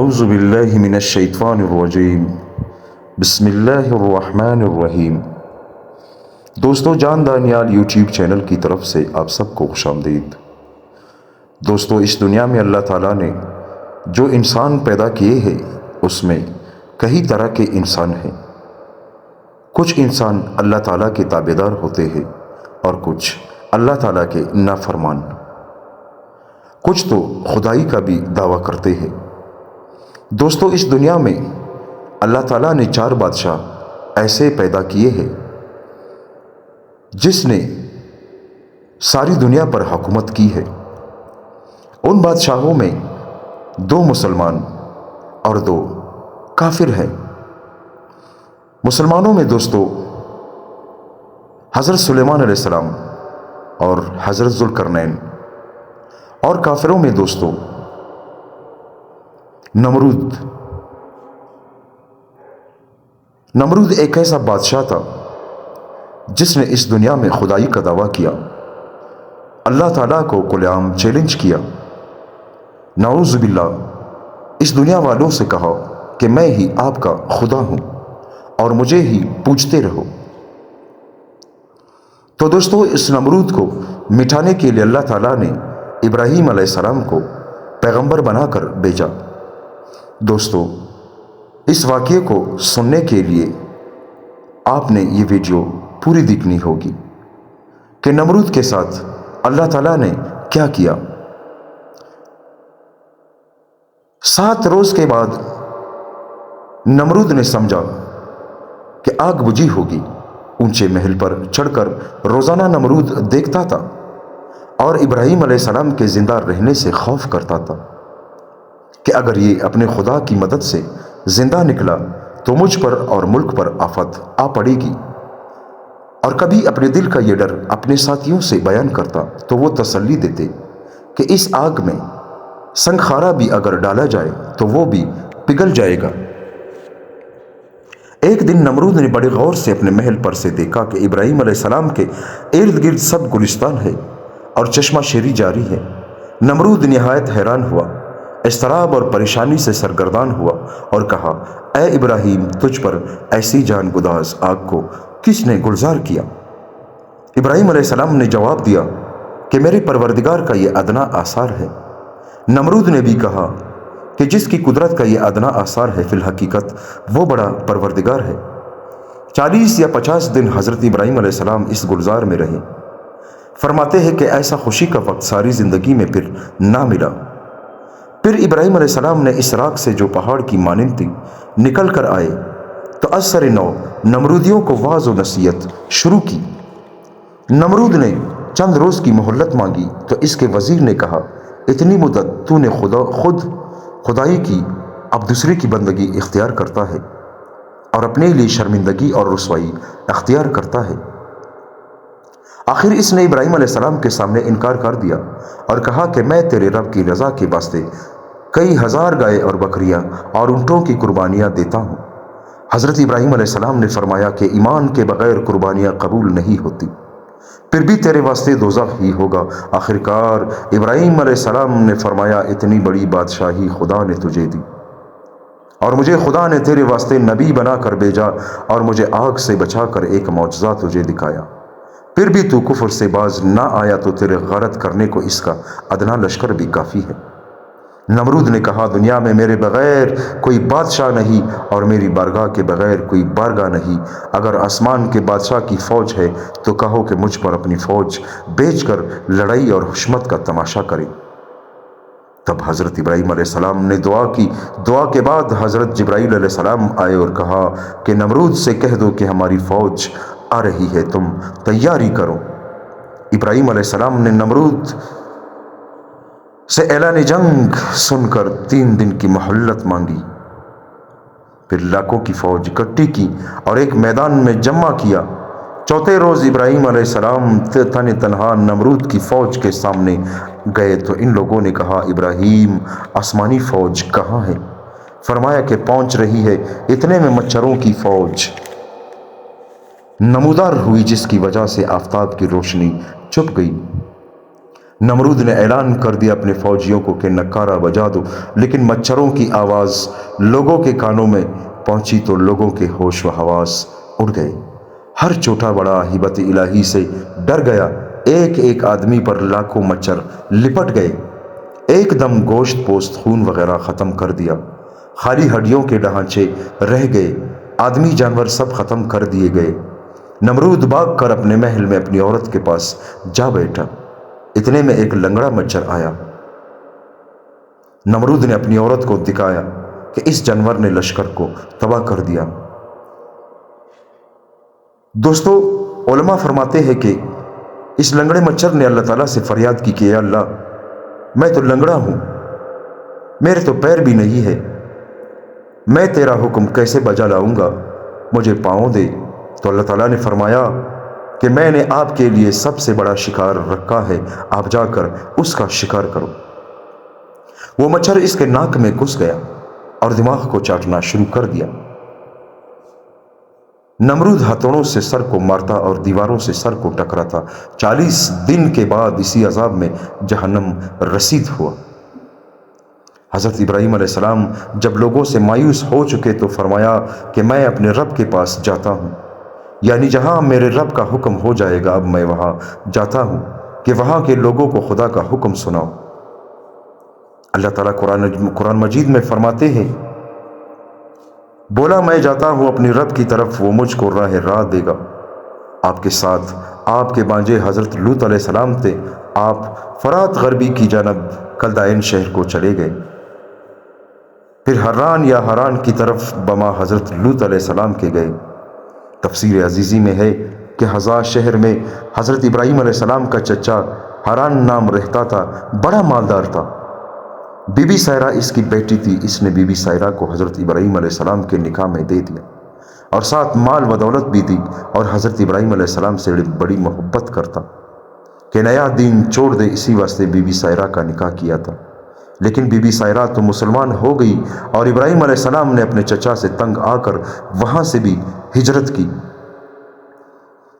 اعوذ باللہ من الشیطان الرجیم بسم اللہ الرحمن الرحیم۔ دوستو، جان دانیال یوٹیوب چینل کی طرف سے آپ سب کو خوش آمدید۔ دوستو، اس دنیا میں اللہ تعالیٰ نے جو انسان پیدا کیے ہیں اس میں کئی طرح کے انسان ہیں۔ کچھ انسان اللہ تعالیٰ کے تابعدار ہوتے ہیں اور کچھ اللہ تعالیٰ کے نافرمان۔ کچھ تو خدائی کا بھی دعویٰ کرتے ہیں۔ دوستو، اس دنیا میں اللہ تعالیٰ نے 4 بادشاہ ایسے پیدا کیے ہیں جس نے ساری دنیا پر حکومت کی ہے۔ ان بادشاہوں میں 2 مسلمان اور 2 کافر ہیں۔ مسلمانوں میں دوستو حضرت سلیمان علیہ السلام اور حضرت ذوالقرنین، اور کافروں میں دوستو نمرود ایک ایسا بادشاہ تھا جس نے اس دنیا میں خدائی کا دعویٰ کیا، اللہ تعالیٰ کو کھلے عام چیلنج کیا، نعوذ باللہ اس دنیا والوں سے کہا کہ میں ہی آپ کا خدا ہوں اور مجھے ہی پوجتے رہو۔ تو دوستو، اس نمرود کو مٹانے کے لیے اللہ تعالیٰ نے ابراہیم علیہ السلام کو پیغمبر بنا کر بھیجا۔ دوستو، اس واقعے کو سننے کے لیے آپ نے یہ ویڈیو پوری دیکھنی ہوگی کہ نمرود کے ساتھ اللہ تعالیٰ نے کیا کیا۔ 7 روز کے بعد نمرود نے سمجھا کہ آگ بجھی ہوگی۔ اونچے محل پر چڑھ کر روزانہ نمرود دیکھتا تھا اور ابراہیم علیہ السلام کے زندہ رہنے سے خوف کرتا تھا کہ اگر یہ اپنے خدا کی مدد سے زندہ نکلا تو مجھ پر اور ملک پر آفت آ پڑے گی۔ اور کبھی اپنے دل کا یہ ڈر اپنے ساتھیوں سے بیان کرتا تو وہ تسلی دیتے کہ اس آگ میں سنگ خارا بھی اگر ڈالا جائے تو وہ بھی پگھل جائے گا۔ ایک دن نمرود نے بڑے غور سے اپنے محل پر سے دیکھا کہ ابراہیم علیہ السلام کے ارد گرد سب گلستان ہے اور چشمہ شیری جاری ہے۔ نمرود نہایت حیران ہوا، اضطراب اور پریشانی سے سرگردان ہوا اور کہا، اے ابراہیم، تجھ پر ایسی جان گداز آگ کو کس نے گلزار کیا؟ ابراہیم علیہ السلام نے جواب دیا کہ میرے پروردگار کا یہ ادنا آثار ہے۔ نمرود نے بھی کہا کہ جس کی قدرت کا یہ ادنا آثار ہے، فی الحقیقت وہ بڑا پروردگار ہے۔ 40 یا 50 دن حضرت ابراہیم علیہ السلام اس گلزار میں رہے۔ فرماتے ہیں کہ ایسا خوشی کا وقت ساری زندگی میں پھر نہ ملا۔ پھر ابراہیم علیہ السلام نے اس راکھ سے جو پہاڑ کی مانند تھی نکل کر آئے تو اثر نو نمرودیوں کو واعظ و نصیحت شروع کی۔ نمرود نے چند روز کی مہلت مانگی تو اس کے وزیر نے کہا، اتنی مدت تو نے خود خدائی کی، اب دوسرے کی بندگی اختیار کرتا ہے اور اپنے لیے شرمندگی اور رسوائی اختیار کرتا ہے۔ آخر اس نے ابراہیم علیہ السلام کے سامنے انکار کر دیا اور کہا کہ میں تیرے رب کی رضا کے واسطے کئی ہزار گائے اور بکریاں اور اونٹوں کی قربانیاں دیتا ہوں۔ حضرت ابراہیم علیہ السلام نے فرمایا کہ ایمان کے بغیر قربانیاں قبول نہیں ہوتی، پھر بھی تیرے واسطے دوزخ ہی ہوگا۔ آخرکار ابراہیم علیہ السلام نے فرمایا، اتنی بڑی بادشاہی خدا نے تجھے دی اور مجھے خدا نے تیرے واسطے نبی بنا کر بھیجا اور مجھے آگ سے بچا کر ایک معجزہ تجھے دکھایا، پھر بھی تو کفر سے باز نہ آیا تو تیرے غارت کرنے کو اس کا ادنا لشکر بھی کافی ہے۔ نمرود نے کہا، دنیا میں میرے بغیر کوئی بادشاہ نہیں اور میری بارگاہ کے بغیر کوئی بارگاہ نہیں۔ اگر آسمان کے بادشاہ کی فوج ہے تو کہو کہ مجھ پر اپنی فوج بھیج کر لڑائی اور حشمت کا تماشا کرے۔ تب حضرت ابراہیم علیہ السلام نے دعا کی۔ دعا کے بعد حضرت جبرائیل علیہ السلام آئے اور کہا کہ نمرود سے کہہ دو کہ ہماری فوج آ رہی ہے، تم تیاری کرو۔ ابراہیم علیہ السلام نے نمرود سے اعلان جنگ سن کر 3 دن کی مہلت مانگی، پھر لاکھوں کی فوج اکٹھی کی اور ایک میدان میں جمع کیا۔ 4تھے روز ابراہیم علیہ السلام تنہا نمرود کی فوج کے سامنے گئے تو ان لوگوں نے کہا، ابراہیم، آسمانی فوج کہاں ہے؟ فرمایا کہ پہنچ رہی ہے۔ اتنے میں مچھروں کی فوج نمودار ہوئی جس کی وجہ سے آفتاب کی روشنی چھپ گئی۔ نمرود نے اعلان کر دیا اپنے فوجیوں کو کہ نکارہ بجا دو، لیکن مچھروں کی آواز لوگوں کے کانوں میں پہنچی تو لوگوں کے ہوش و حواس اڑ گئے۔ ہر چھوٹا بڑا ہبت الہی سے ڈر گیا۔ ایک ایک آدمی پر لاکھوں مچھر لپٹ گئے۔ ایک دم گوشت پوست خون وغیرہ ختم کر دیا، خالی ہڈیوں کے ڈھانچے رہ گئے، آدمی جانور سب ختم کر دیے گئے۔ نمرود بھاگ کر اپنے محل میں اپنی عورت کے پاس جا بیٹھا۔ اتنے میں ایک لنگڑا مچھر آیا۔ نمرود نے اپنی عورت کو دکھایا کہ اس جانور نے لشکر کو تباہ کر دیا۔ دوستو، علماء فرماتے ہیں کہ اس لنگڑے مچھر نے اللہ تعالیٰ سے فریاد کی کہ اے اللہ، میں تو لنگڑا ہوں، میرے تو پیر بھی نہیں ہے، میں تیرا حکم کیسے بجا لاؤں گا، مجھے پاؤں دے۔ تو اللہ تعالیٰ نے فرمایا کہ میں نے آپ کے لیے سب سے بڑا شکار رکھا ہے، آپ جا کر اس کا شکار کرو۔ وہ مچھر اس کے ناک میں گھس گیا اور دماغ کو چاٹنا شروع کر دیا۔ نمرود ہتھوڑوں سے سر کو مارتا اور دیواروں سے سر کو ٹکراتا۔ 40 دن کے بعد اسی عذاب میں جہنم رسید ہوا۔ حضرت ابراہیم علیہ السلام جب لوگوں سے مایوس ہو چکے تو فرمایا کہ میں اپنے رب کے پاس جاتا ہوں، یعنی جہاں میرے رب کا حکم ہو جائے گا اب میں وہاں جاتا ہوں کہ وہاں کے لوگوں کو خدا کا حکم سناؤ۔ اللہ تعالیٰ قرآن مجید میں فرماتے ہیں، بولا میں جاتا ہوں اپنی رب کی طرف، وہ مجھ کو راہ دے گا۔ آپ کے ساتھ آپ کے بانجے حضرت لوط علیہ السلام تھے۔ آپ فرات غربی کی جانب کلدائن شہر کو چلے گئے، پھر حران کی طرف بما حضرت لوط علیہ السلام کے گئے۔ تفسیر عزیزی میں ہے کہ حضا شہر میں حضرت ابراہیم علیہ السلام کا چچا حران نام رہتا تھا، بڑا مالدار تھا۔ بی بی سائرہ اس کی بیٹی تھی، اس نے بی بی سائرہ کو حضرت ابراہیم علیہ السلام کے نکاح میں دے دیا اور ساتھ مال و دولت بھی دی، اور حضرت ابراہیم علیہ السلام سے بڑی محبت کرتا کہ نیا دین چھوڑ دے، اسی واسطے بی بی سائرہ کا نکاح کیا تھا۔ لیکن بی بی سائرہ تو مسلمان ہو گئی اور ابراہیم علیہ السلام نے اپنے چچا سے تنگ آ کر وہاں سے بھی ہجرت کی۔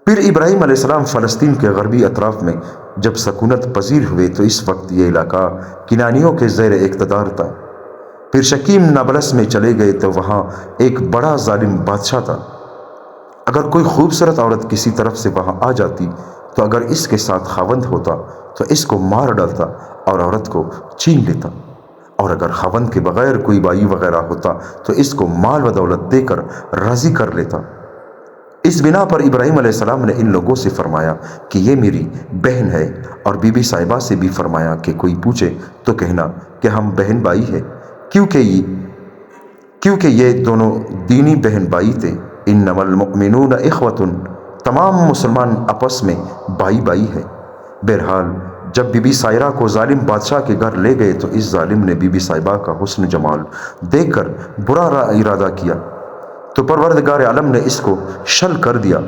پھر ابراہیم علیہ السلام فلسطین کے غربی اطراف میں جب سکونت پذیر ہوئے تو اس وقت یہ علاقہ کنانیوں کے زیر اقتدار تھا۔ پھر شکیم نابلس میں چلے گئے تو وہاں ایک بڑا ظالم بادشاہ تھا۔ اگر کوئی خوبصورت عورت کسی طرف سے وہاں آ جاتی تو اگر اس کے ساتھ خاوند ہوتا تو اس کو مار ڈالتا اور عورت کو چھین لیتا، اور اگر خاوند کے بغیر کوئی بھائی وغیرہ ہوتا تو اس کو مال و دولت دے کر راضی کر لیتا۔ اس بنا پر ابراہیم علیہ السلام نے ان لوگوں سے فرمایا کہ یہ میری بہن ہے، اور بی بی صاحبہ سے بھی فرمایا کہ کوئی پوچھے تو کہنا کہ ہم بہن بھائی ہیں، کیونکہ یہ دونوں دینی بہن بھائی تھے۔ انما المؤمنون اخوۃ، تمام مسلمان آپس میں بھائی بھائی ہیں۔ بہرحال جب بی بی سائرہ کو ظالم بادشاہ کے گھر لے گئے تو اس ظالم نے بی بی صاحبہ کا حسن جمال دیکھ کر برا ارادہ کیا تو پروردگار عالم نے اس کو شل کر دیا۔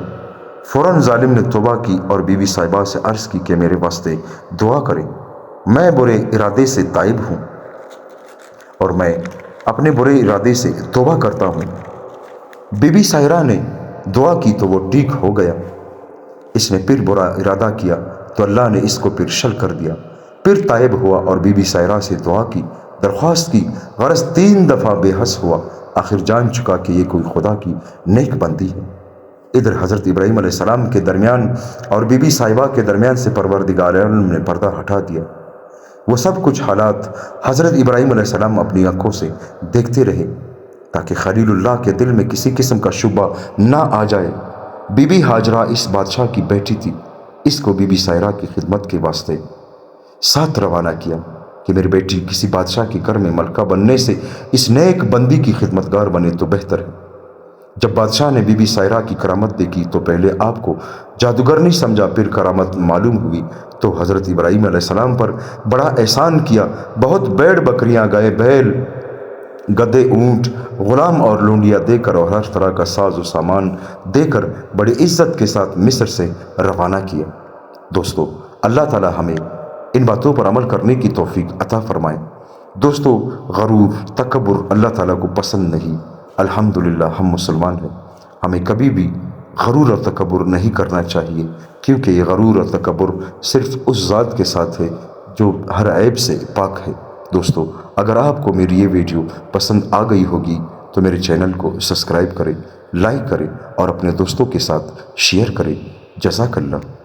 فوراً ظالم نے توبہ کی اور بی بی صاحبہ سے عرض کی کہ میرے واسطے دعا کریں، میں برے ارادے سے تائب ہوں اور میں اپنے برے ارادے سے توبہ کرتا ہوں۔ بی بی سائرہ نے دعا کی تو وہ ٹھیک ہو گیا۔ اس نے پھر برا ارادہ کیا تو اللہ نے اس کو پھر شل کر دیا۔ پھر تائب ہوا اور بی بی سائرہ سے دعا کی، درخواست کی، غرض 3 دفعہ بے حس ہوا، آخر جان چکا کہ یہ کوئی خدا کی نیک بندی ہے۔ ادھر حضرت ابراہیم علیہ السلام کے درمیان اور بی بی صاحبہ کے درمیان سے پروردگار عالم نے پردہ ہٹا دیا۔ وہ سب کچھ حالات حضرت ابراہیم علیہ السلام اپنی آنکھوں سے دیکھتے رہے تاکہ خلیل اللہ کے دل میں کسی قسم کا شبہ نہ آ جائے۔ بی بی ہاجرہ اس بادشاہ کی بیٹی تھی، اس کو بی بی سائرہ کی خدمت کے واسطے ساتھ روانہ کیا کہ میری بیٹی کسی بادشاہ کے گھر میں ملکہ بننے سے اس نیک بندی کی خدمتگار بنے تو بہتر ہے۔ جب بادشاہ نے بی بی سائرہ کی کرامت دیکھی تو پہلے آپ کو جادوگر نہیں سمجھا، پھر کرامت معلوم ہوئی تو حضرت ابراہیم علیہ السلام پر بڑا احسان کیا، بہت بھیڑ بکریاں، گائے بیل، گدھے، اونٹ، غلام اور لونڈیاں دے کر اور ہر طرح کا ساز و سامان دے کر بڑی عزت کے ساتھ مصر سے روانہ کیا۔ دوستو، اللہ تعالی ہمیں ان باتوں پر عمل کرنے کی توفیق عطا فرمائے۔ دوستو، غرور، تکبر اللہ تعالیٰ کو پسند نہیں۔ الحمدللہ ہم مسلمان ہیں، ہمیں کبھی بھی غرور اور تکبر نہیں کرنا چاہیے، کیونکہ یہ غرور اور تکبر صرف اس ذات کے ساتھ ہے جو ہر عیب سے پاک ہے۔ دوستو، اگر آپ کو میری یہ ویڈیو پسند آ گئی ہوگی تو میرے چینل کو سبسکرائب کریں، لائک کریں اور اپنے دوستوں کے ساتھ شیئر کریں۔ جزاک اللہ۔